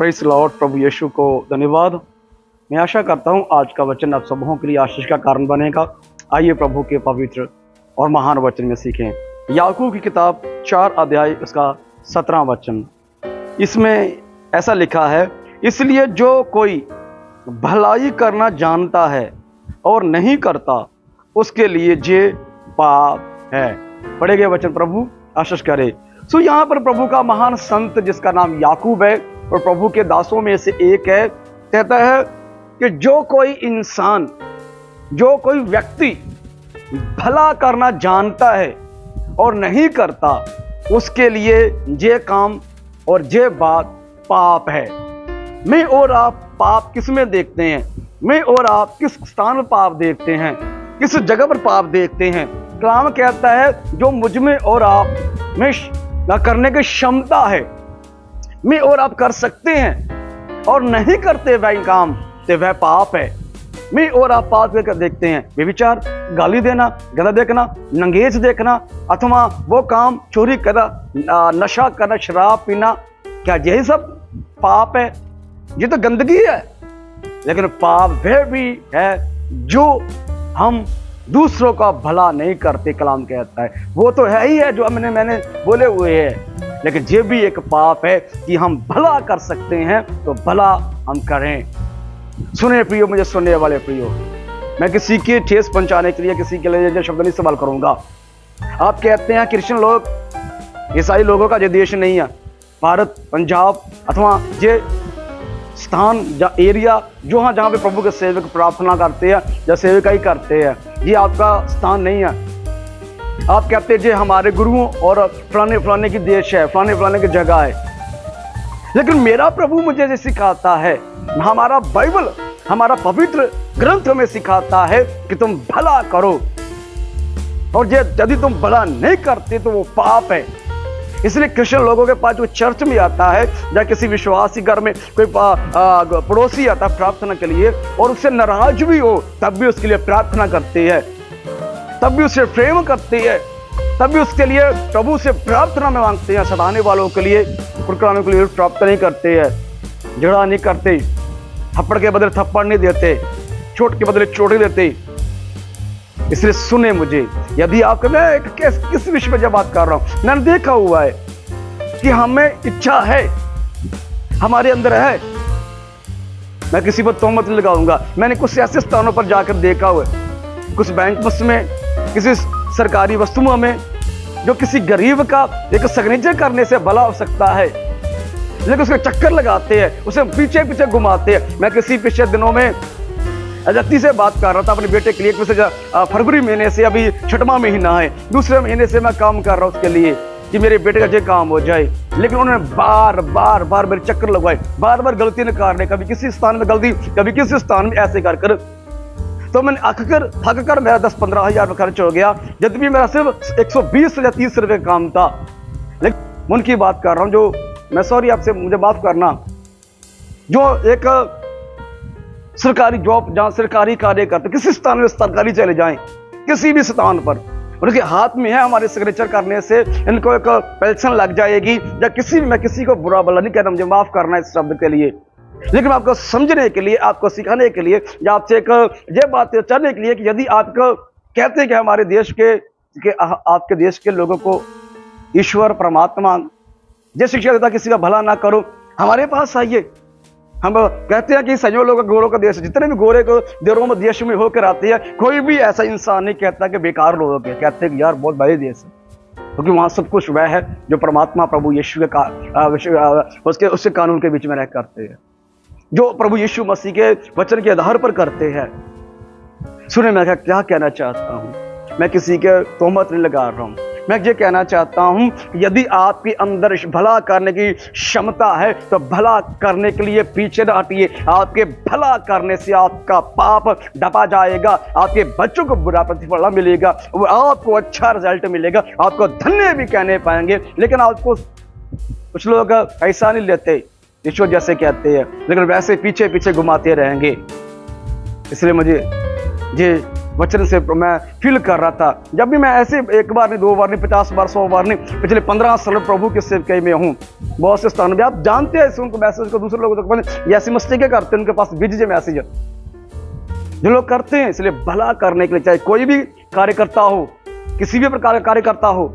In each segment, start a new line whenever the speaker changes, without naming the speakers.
Praise Lord. प्रभु यीशु को धन्यवाद। मैं आशा करता हूँ आज का वचन आप सबों के लिए आशीष का कारण बनेगा। आइए प्रभु के पवित्र और महान वचन में सीखें। याकूब की किताब 4 अध्याय उसका 17 वचन, इसमें ऐसा लिखा है, इसलिए जो कोई भलाई करना जानता है और नहीं करता उसके लिए ये पाप है। पढ़े गए वचन प्रभु आशीष करे। सो यहाँ पर प्रभु का महान संत जिसका नाम याकूब है और प्रभु के दासों में से एक है, कहता है कि जो कोई इंसान, जो कोई व्यक्ति भला करना जानता है और नहीं करता उसके लिए ये काम और ये बात पाप है। मैं और आप पाप किस में देखते हैं? मैं और आप किस स्थान पर पाप देखते हैं? किस जगह पर पाप देखते हैं? कलाम कहता है जो मुझ में और आप में करने की क्षमता है, मैं और आप कर सकते हैं और नहीं करते वह काम तो वह पाप है। मैं और आप पाप कर देखते हैं, व्यभिचार, गाली देना, गधा देखना, नंगेज देखना, अथवा वो काम चोरी करना, नशा करना, शराब पीना, क्या यही सब पाप है? ये तो गंदगी है। लेकिन पाप वह भी है जो हम दूसरों का भला नहीं करते। कलाम कहता है वो तो है ही है जो मैंने बोले हुए हैं, लेकिन ये भी एक पाप है कि हम भला कर सकते हैं तो भला हम करें। सुने प्रियो, मुझे सुनने वाले प्रियो, मैं किसी की ठेस पहुंचाने के लिए किसी के लिए जो शब्द नहीं इस्तेमाल करूंगा। आप कहते हैं क्रिश्चियन लोग, ईसाई लोगों का ये देश नहीं है, भारत, पंजाब अथवा ये स्थान एरिया जहाँ पे प्रभु के सेवक प्रार्थना करते हैं या सेविकाई करते हैं, ये आपका स्थान नहीं है। आप कहते हैं हमारे गुरुओं और फलाने फलाने की देश है, फलाने फलाने की जगह है। लेकिन मेरा प्रभु मुझे जो सिखाता है, हमारा बाइबल, हमारा पवित्र ग्रंथ में सिखाता है कि तुम भला करो, और यदि तुम भला नहीं करते तो वो पाप है। इसलिए क्रिश्चियन लोगों के पास जो चर्च में आता है या किसी विश्वासी घर में कोई पड़ोसी आता है प्रार्थना के लिए और उससे नाराज भी हो तब भी उसके लिए प्रार्थना करते हैं, तब भी उससे प्रेम करते हैं, तब भी उसके लिए प्रभु से प्रार्थना में मांगते हैं। सताने वालों के लिए, कुरकुराने के लिए प्रार्थना नहीं करते हैं, झगड़ा नहीं करते, थप्पड़ के बदले थप्पड़ नहीं देते, चोट के बदले चोट नहीं देते। इसलिए सुने मुझे, यदि आपको, मैं किस विषय में जब बात कर रहा हूं, मैंने देखा हुआ है कि हमें इच्छा है, हमारे अंदर है। मैं किसी पर तोहमत नहीं लगाऊंगा। मैंने कुछ ऐसे स्थानों पर जाकर देखा हुआ है, कुछ बैंक बस में, किसी सरकारी वस्तुओं में, जो किसी गरीब का एक सिग्नेचर करने से भला हो सकता है, लेकिन उसके चक्कर लगाते हैं, उसे पीछे पीछे घुमाते हैं। मैं किसी पिछले दिनों में अजती से बात कर रहा था अपने बेटे के लिए, फरवरी महीने से, अभी 6वां महीना है, दूसरे महीने से मैं काम कर रहा हूँ उसके लिए कि मेरे बेटे का ये काम हो जाए। लेकिन उन्होंने बार बार मेरे चक्कर लगवाए, बार बार गलती निकालने, कभी किसी स्थान में गलती, कभी किसी स्थान में ऐसे कर तो मैंने थक कर मेरा 10-15 हज़ार खर्च हो गया, जब भी मेरा सिर्फ 120 या 30 रुपये का काम था। लेकिन उनकी बात कर रहा हूँ जो, मैं सॉरी आपसे, मुझे माफ करना, जो एक सरकारी जॉब, जहाँ सरकारी कार्य करते, किसी स्थान में सरकारी चले जाएं, किसी भी स्थान पर, उनके हाथ में है हमारे सिग्नेचर करने से इनको एक पेंशन लग जाएगी, या मैं किसी को बुरा भला नहीं कहता, मुझे माफ करना इस शब्द के लिए, लेकिन आपको समझने के लिए, आपको सिखाने के लिए, या आपसे एक ये बात चलने के लिए कि यदि आपको कहते हैं कि हमारे देश के आपके देश के लोगों को ईश्वर परमात्मा ये शिक्षा देता किसी का भला ना करो, हमारे पास आइए। हम कहते हैं कि संयोग लोगों का, गोरों का देश, जितने भी गोरे को देरों में देश में होकर आते हैं, कोई भी ऐसा इंसान नहीं कहता कि बेकार लोग हैं, कहते हैं कि यार बहुत बड़े देश है, क्योंकि वहां सब कुछ वह है जो परमात्मा प्रभु यीशु के उसके कानून के बीच में रह करते हैं, जो प्रभु यीशु मसीह के वचन के आधार पर करते हैं। सुने, मैं क्या कहना चाहता हूं, मैं किसी के तोहमत नहीं लगा रहा हूं, मैं ये कहना चाहता हूं, यदि आपके अंदर भला करने की क्षमता है तो भला करने के लिए पीछे न हटिए। आपके भला करने से आपका पाप ढपा जाएगा, आपके बच्चों को बुरा प्रतिफल मिलेगा, आपको अच्छा रिजल्ट मिलेगा, आपको धन्य भी कहने पाएंगे। लेकिन आपको कुछ लोग ऐसा नहीं लेते, ईश्वर जैसे कहते हैं, लेकिन वैसे पीछे पीछे घुमाते रहेंगे। इसलिए मुझे ये वचन से मैं फील कर रहा था। जब भी मैं ऐसे एक बार नहीं, 2 बार नहीं, 50 बार, 100 बार नहीं, पिछले 15 साल प्रभु के सेवकाई में हूँ। बहुत से स्थान में आप जानते हैं, उनको मैसेज को दूसरे लोगों तक ये ऐसी मिस्टेक करते हैं, उनके पास भेजिए मैसेज जो लोग करते हैं। इसलिए भला करने के लिए, चाहे कोई भी कार्यकर्ता हो, किसी भी प्रकार का कार्यकर्ता हो,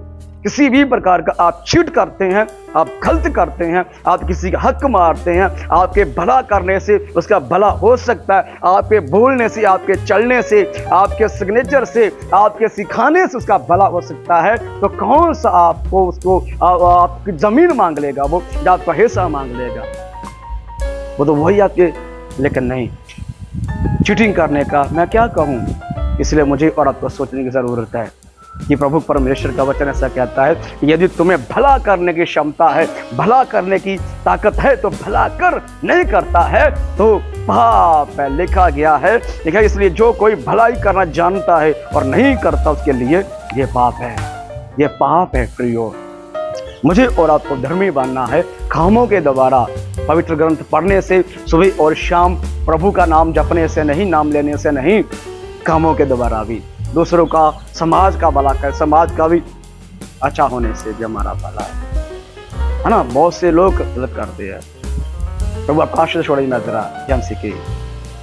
किसी भी प्रकार का आप चीट करते हैं, आप गलत करते हैं, आप किसी का हक मारते हैं, आपके भला करने से उसका भला हो सकता है, आपके बोलने से, आपके चलने से, आपके सिग्नेचर से, आपके सिखाने से उसका भला हो सकता है। तो कौन सा आपको उसको आपकी जमीन मांग लेगा, वो आपका हिस्सा मांग लेगा, वो तो वही आपके। लेकिन नहीं, चीटिंग करने का मैं क्या कहूँ। इसलिए मुझे और आपको सोचने की जरूरत है कि प्रभु परमेश्वर का वचन ऐसा कहता है कि यदि तुम्हें भला करने की क्षमता है, भला करने की ताकत है, तो भला कर, नहीं करता है तो पाप है, लिखा गया है। देखा, इसलिए जो कोई भलाई करना जानता है और नहीं करता, उसके लिए ये पाप है, ये पाप है प्रियो। मुझे और आपको धर्मी बनना है, कामों के द्वारा, पवित्र ग्रंथ पढ़ने से, सुबह और शाम प्रभु का नाम जपने से नहीं, नाम लेने से नहीं, कामों के द्वारा भी दूसरों का, समाज का भला कर, समाज का भी अच्छा होने से भी हमारा भला है ना। बहुत से लोग गलत करते हैं। प्रभु आकाश से छोड़े नजरा हम सीखे।